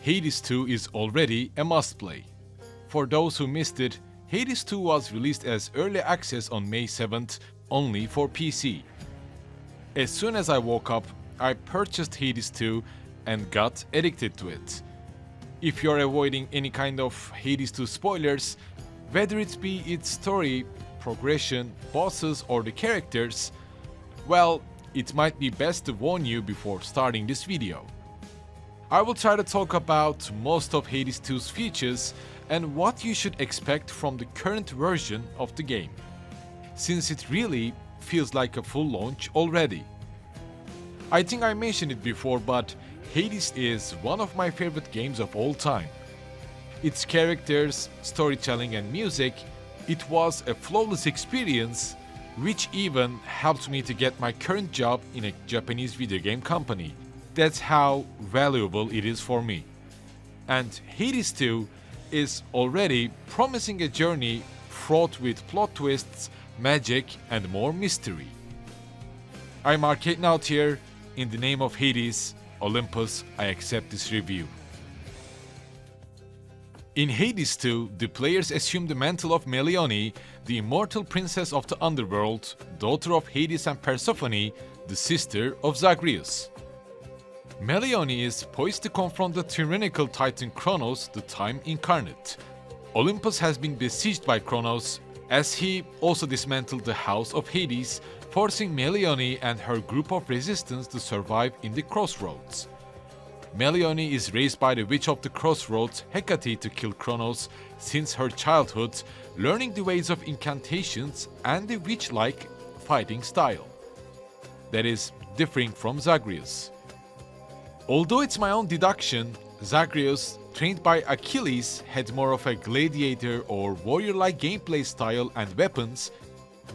Hades 2 is already a must-play. For those who missed it, Hades 2 was released as early access on May 7th only for PC. As soon as I woke up, I purchased Hades 2 and got addicted to it. If you're avoiding any kind of Hades 2 spoilers, whether it be its story, progression, bosses or the characters, well, it might be best to warn you before starting this video. I will try to talk about most of Hades 2's features and what you should expect from the current version of the game, since it really feels like a full launch already. I think I mentioned it before, but Hades is one of my favorite games of all time. Its characters, storytelling and music, it was a flawless experience, which even helped me to get my current job in a Japanese video game company. That's how valuable it is for me. And Hades 2 is already promising a journey fraught with plot twists, magic and more mystery. I'm Arcadenaut here. In the name of Hades, Olympus, I accept this review. In Hades 2, the players assume the mantle of Melione, the immortal princess of the underworld, daughter of Hades and Persephone, the sister of Zagreus. Melione is poised to confront the tyrannical titan Kronos, the time incarnate. Olympus has been besieged by Kronos, as he also dismantled the house of Hades, forcing Melione and her group of resistance to survive in the crossroads. Melione is raised by the witch of the crossroads, Hecate, to kill Kronos since her childhood, learning the ways of incantations and the witch-like fighting style. That is, differing from Zagreus. Although it's my own deduction, Zagreus, trained by Achilles, had more of a gladiator or warrior-like gameplay style and weapons,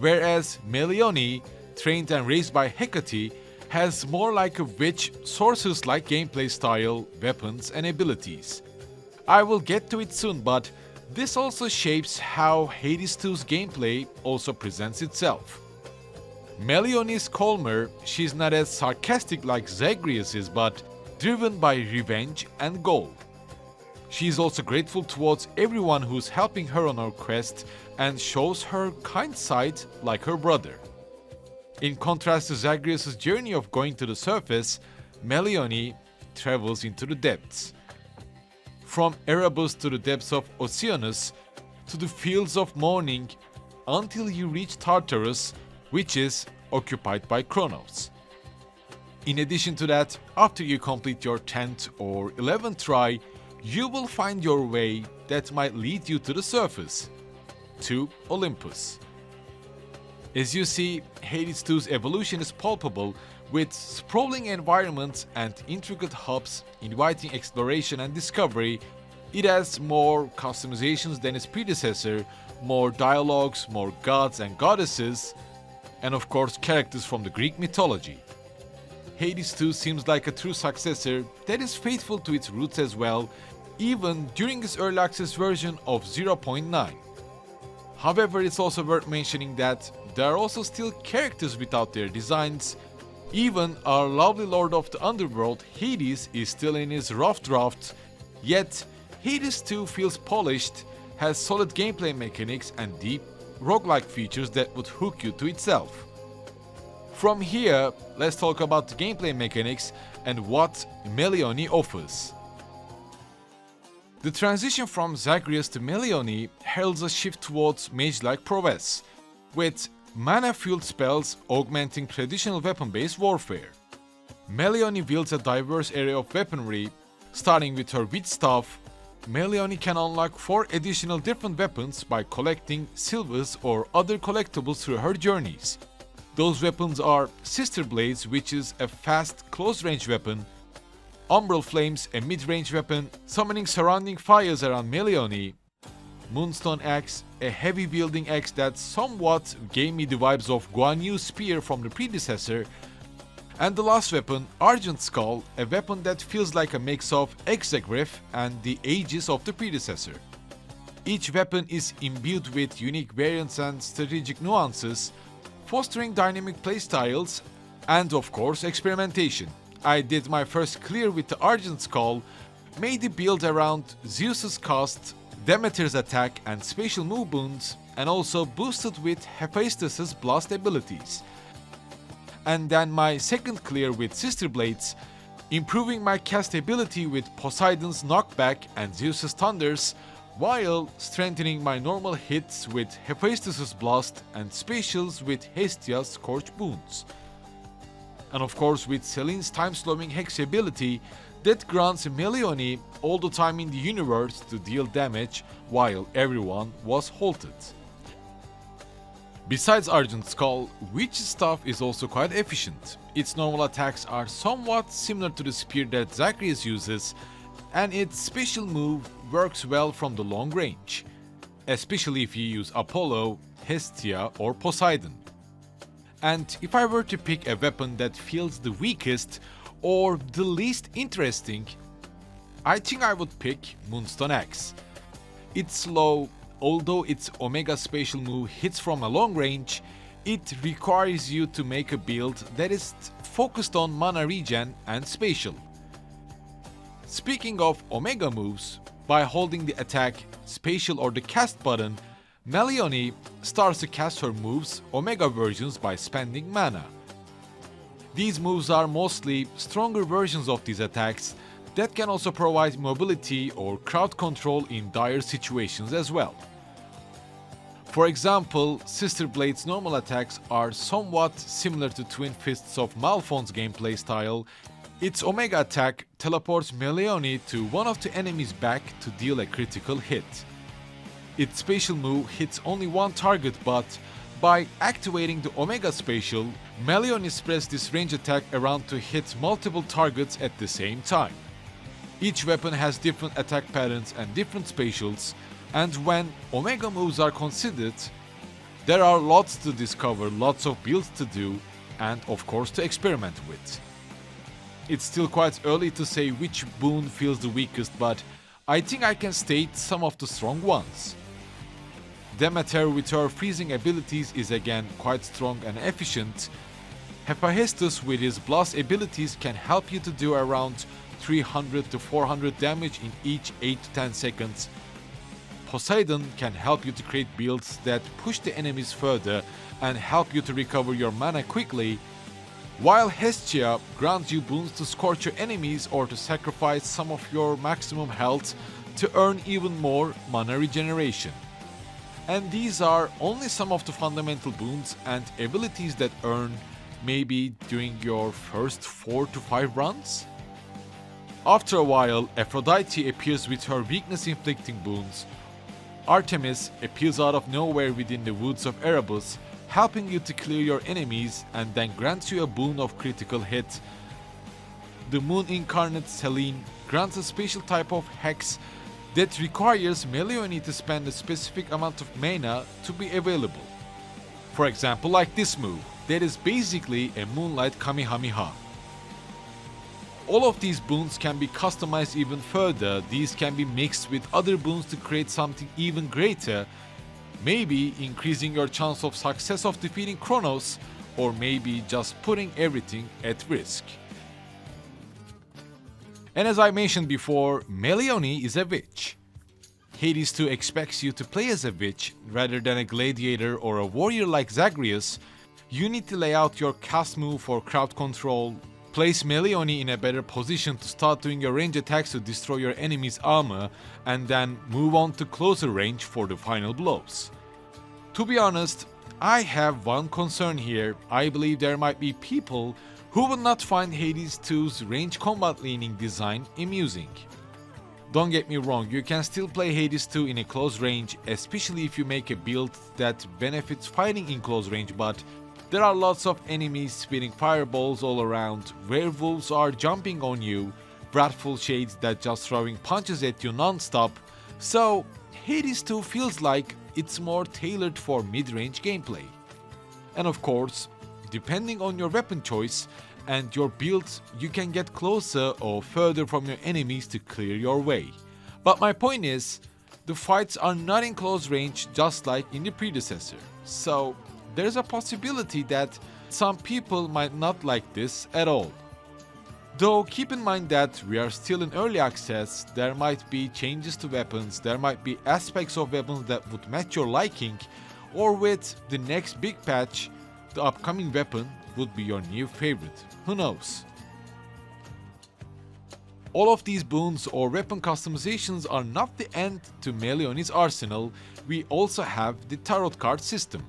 whereas Melione, trained and raised by Hecate, has more like a witch, sorceress-like gameplay style, weapons and abilities. I will get to it soon, but this also shapes how Hades 2's gameplay also presents itself. Melione is calmer, she's not as sarcastic like Zagreus is, but driven by revenge and goal. She is also grateful towards everyone who's helping her on her quest and shows her kind side like her brother. In contrast to Zagreus' journey of going to the surface, Melione travels into the depths. From Erebus to the depths of Oceanus, to the fields of mourning, until you reach Tartarus, which is occupied by Kronos. In addition to that, after you complete your 10th or 11th try, you will find your way that might lead you to the surface, to Olympus. As you see, Hades 2's evolution is palpable, with sprawling environments and intricate hubs inviting exploration and discovery. It has more customizations than its predecessor, more dialogues, more gods and goddesses, and of course characters from the Greek mythology. Hades 2 seems like a true successor that is faithful to its roots as well, even during its early access version of 0.9. However, it's also worth mentioning that there are also still characters without their designs. Even our lovely Lord of the Underworld, Hades, is still in his rough draft, yet Hades 2 feels polished, has solid gameplay mechanics and deep roguelike features that would hook you to itself. From here, let's talk about the gameplay mechanics and what Melione offers. The transition from Zagreus to Melione heralds a shift towards mage-like prowess, with mana-fueled spells augmenting traditional weapon-based warfare. Melione wields a diverse array of weaponry. Starting with her witch staff, Melione can unlock 4 additional different weapons by collecting silvers or other collectibles through her journeys. Those weapons are Sister Blades, which is a fast close-range weapon, Umbral Flames, a mid-range weapon, summoning surrounding fires around Melione, Moonstone Axe, a heavy-wielding axe that somewhat gave me the vibes of Guan Yu's spear from the predecessor, and the last weapon, Argent Skull, a weapon that feels like a mix of Exagriff and the Aegis of the predecessor. Each weapon is imbued with unique variants and strategic nuances, fostering dynamic playstyles and of course experimentation. I did my first clear with the Argent Skull, made the build around Zeus's cost, Demeter's attack and special move boons, and also boosted with Hephaestus's blast abilities. And then my second clear with Sister Blades, improving my cast ability with Poseidon's knockback and Zeus's thunders, while strengthening my normal hits with Hephaestus's blast and specials with Hestia's scorch boons. And of course with Selene's time-slowing hex ability that grants Melione all the time in the universe to deal damage while everyone was halted. Besides Argent Skull, Witch's Staff is also quite efficient. Its normal attacks are somewhat similar to the spear that Zagreus uses, and its special move works well from the long range, especially if you use Apollo, Hestia or Poseidon. And if I were to pick a weapon that feels the weakest or the least interesting, I think I would pick Moonstone Axe. It's slow, although its Omega special move hits from a long range, it requires you to make a build that is focused on mana regen and spatial. Speaking of Omega moves, by holding the attack, spatial or the cast button, Melione starts to cast her moves, Omega versions, by spending mana. These moves are mostly stronger versions of these attacks that can also provide mobility or crowd control in dire situations as well. For example, Sister Blade's normal attacks are somewhat similar to Twin Fists of Malphon's gameplay style. Its Omega attack teleports Melione to one of the enemy's back to deal a critical hit. Its special move hits only one target, but by activating the Omega special, Melione spreads this range attack around to hit multiple targets at the same time. Each weapon has different attack patterns and different specials, and when Omega moves are considered, there are lots to discover, lots of builds to do, and of course to experiment with. It's still quite early to say which boon feels the weakest, but I think I can state some of the strong ones. Demeter with her freezing abilities is again quite strong and efficient. Hephaestus with his blast abilities can help you to do around 300 to 400 damage in each 8 to 10 seconds. Poseidon can help you to create builds that push the enemies further and help you to recover your mana quickly, while Hestia grants you boons to scorch your enemies or to sacrifice some of your maximum health to earn even more mana regeneration. And these are only some of the fundamental boons and abilities that earn maybe during your first 4 to 5 runs. After a while, Aphrodite appears with her weakness inflicting boons. Artemis appears out of nowhere within the woods of Erebus, helping you to clear your enemies and then grants you a boon of critical hit. The moon incarnate Selene grants a special type of hex that requires Melione to spend a specific amount of mana to be available. For example, like this move, that is basically a Moonlight Kamehameha. All of these boons can be customized even further. These can be mixed with other boons to create something even greater, maybe increasing your chance of success of defeating Kronos, or maybe just putting everything at risk. And as I mentioned before, Melione is a witch. Hades 2 expects you to play as a witch rather than a gladiator or a warrior like Zagreus. You need to lay out your cast move for crowd control, place Melione in a better position to start doing your range attacks to destroy your enemy's armor, and then move on to closer range for the final blows. To be honest, I have one concern here. I believe there might be people who will not find Hades 2's range combat leaning design amusing. Don't get me wrong, you can still play Hades 2 in a close range, especially if you make a build that benefits fighting in close range, but there are lots of enemies spitting fireballs all around, werewolves are jumping on you, wrathful shades that just throwing punches at you non-stop, so Hades 2 feels like it's more tailored for mid-range gameplay. And of course, depending on your weapon choice and your build, you can get closer or further from your enemies to clear your way. But my point is, the fights are not in close range just like in the predecessor, so there's a possibility that some people might not like this at all. Though keep in mind that we are still in early access, there might be changes to weapons, there might be aspects of weapons that would match your liking, or with the next big patch, the upcoming weapon would be your new favorite. Who knows? All of these boons or weapon customizations are not the end to Melioni's arsenal. We also have the tarot card system,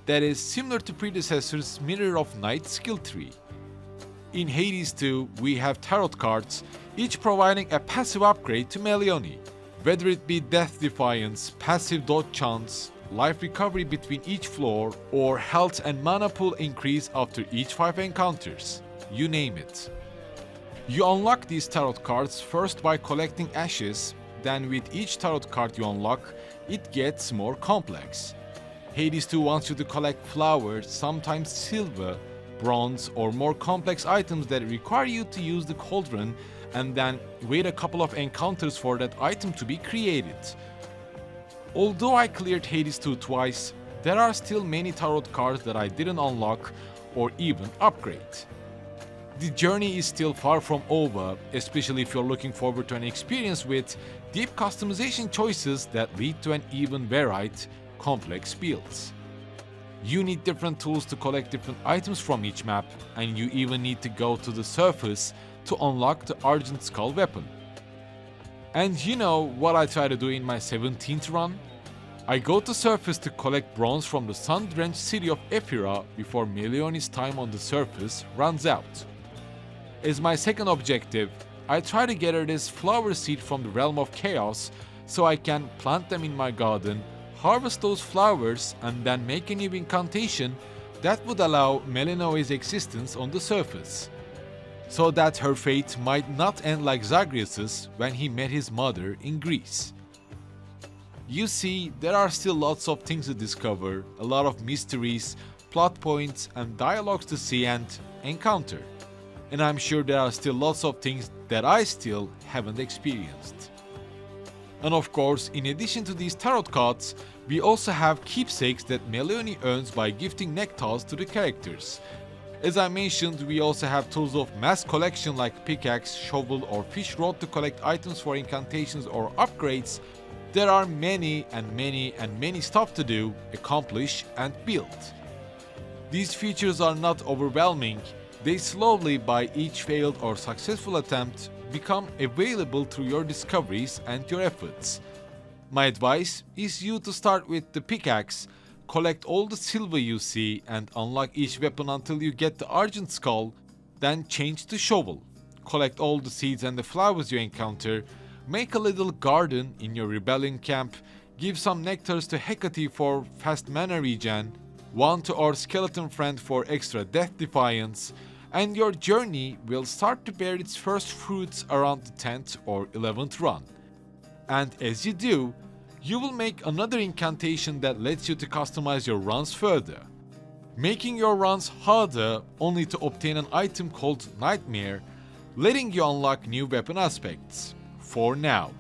that is similar to predecessor's Mirror of Night skill tree. In Hades 2, we have tarot cards, each providing a passive upgrade to Melioni, whether it be Death Defiance, passive dodge chance, life recovery between each floor, or health and mana pool increase after each 5 encounters. You name it. You unlock these tarot cards first by collecting ashes, then with each tarot card you unlock, it gets more complex. Hades 2 wants you to collect flowers, sometimes silver, bronze, or more complex items that require you to use the cauldron and then wait a couple of encounters for that item to be created. Although I cleared Hades 2 twice, there are still many tarot cards that I didn't unlock or even upgrade. The journey is still far from over, especially if you're looking forward to an experience with deep customization choices that lead to an even varied, complex builds. You need different tools to collect different items from each map, and you even need to go to the surface to unlock the Argent Skull weapon. And you know what I try to do in my 17th run? I go to surface to collect bronze from the sun-drenched city of Ephira before Melioni's time on the surface runs out. As my second objective, I try to gather this flower seed from the realm of chaos so I can plant them in my garden, harvest those flowers, and then make a new incantation that would allow Melinoe's existence on the surface, so that her fate might not end like Zagreus's when he met his mother in Greece. You see, there are still lots of things to discover, a lot of mysteries, plot points, and dialogues to see and encounter. And I'm sure there are still lots of things that I still haven't experienced. And of course, in addition to these tarot cards, we also have keepsakes that Melioni earns by gifting nectars to the characters. As I mentioned, we also have tools of mass collection like pickaxe, shovel, or fish rod to collect items for incantations or upgrades. There are many stuff to do, accomplish, and build. These features are not overwhelming. They slowly, by each failed or successful attempt, become available through your discoveries and your efforts. My advice is you to start with the pickaxe, collect all the silver you see and unlock each weapon until you get the Argent Skull, then change to shovel, collect all the seeds and the flowers you encounter, make a little garden in your rebellion camp, give some nectars to Hecate for fast mana regen, one to our skeleton friend for extra death defiance, and your journey will start to bear its first fruits around the 10th or 11th run. And as you do, you will make another incantation that lets you to customize your runs further, making your runs harder only to obtain an item called Nightmare, letting you unlock new weapon aspects, for now.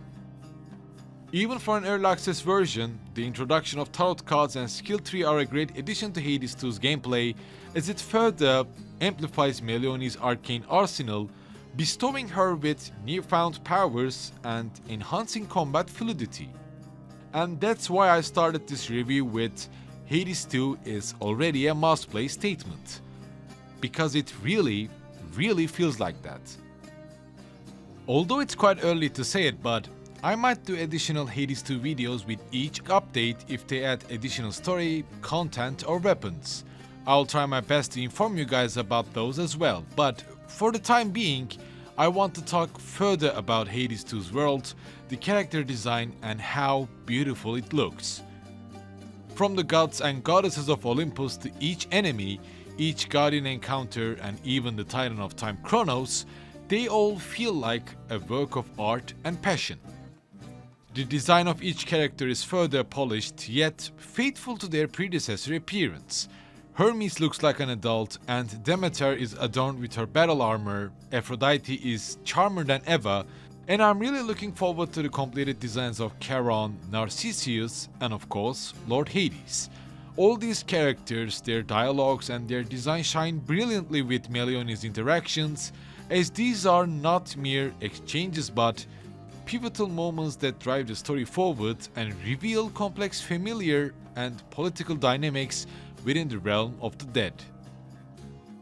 Even for an early access version, the introduction of tarot cards and skill tree are a great addition to Hades 2's gameplay, as it further amplifies Melioni's arcane arsenal, bestowing her with newfound powers and enhancing combat fluidity. And that's why I started this review with Hades 2 is already a must-play statement, because it really feels like that. Although it's quite early to say it, but I might do additional Hades 2 videos with each update if they add additional story, content or weapons. I'll try my best to inform you guys about those as well, but for the time being, I want to talk further about Hades 2's world, the character design and how beautiful it looks. From the gods and goddesses of Olympus to each enemy, each guardian encounter and even the Titan of Time Kronos, they all feel like a work of art and passion. The design of each character is further polished, yet faithful to their predecessor appearance. Hermes looks like an adult, and Demeter is adorned with her battle armor, Aphrodite is charmer than ever, and I'm really looking forward to the completed designs of Charon, Narcissus, and of course, Lord Hades. All these characters, their dialogues and their design shine brilliantly with Melioni's interactions, as these are not mere exchanges but pivotal moments that drive the story forward and reveal complex familiar and political dynamics within the realm of the dead.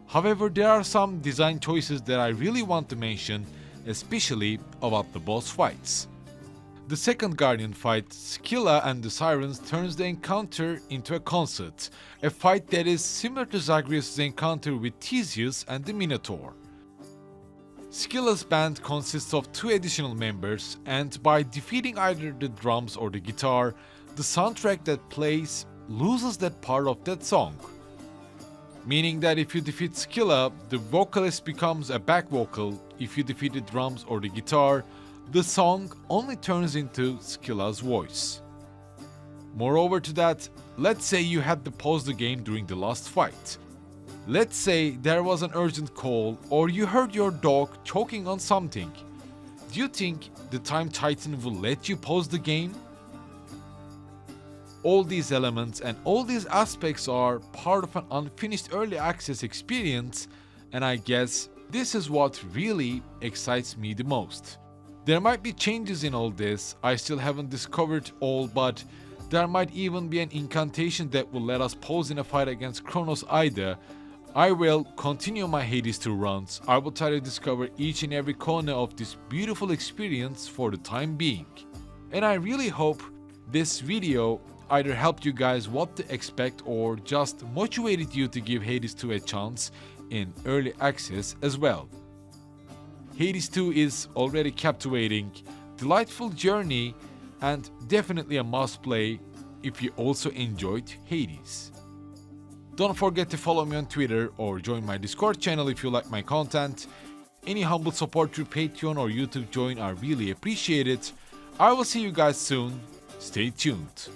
However, there are some design choices that I really want to mention, especially about the boss fights. The second Guardian fight, Scylla and the Sirens, turns the encounter into a concert, a fight that is similar to Zagreus' encounter with Theseus and the Minotaur. Scylla's band consists of 2 additional members, and by defeating either the drums or the guitar, the soundtrack that plays loses that part of that song. Meaning that if you defeat Scylla, the vocalist becomes a back vocal. If you defeat the drums or the guitar, the song only turns into Scylla's voice. Moreover to that, let's say you had to pause the game during the last fight. Let's say there was an urgent call or you heard your dog choking on something. Do you think the Time Titan will let you pause the game? All these elements and all these aspects are part of an unfinished early access experience, and I guess this is what really excites me the most. There might be changes in all this, I still haven't discovered all, but there might even be an incantation that will let us pause in a fight against Kronos Ida. I will continue my Hades 2 runs. I will try to discover each and every corner of this beautiful experience for the time being. And I really hope this video either helped you guys what to expect or just motivated you to give Hades 2 a chance in early access as well. Hades 2 is already captivating, delightful journey, and definitely a must play if you also enjoyed Hades. Don't forget to follow me on Twitter or join my Discord channel if you like my content. Any humble support through Patreon or YouTube join are really appreciated. I will see you guys soon. Stay tuned.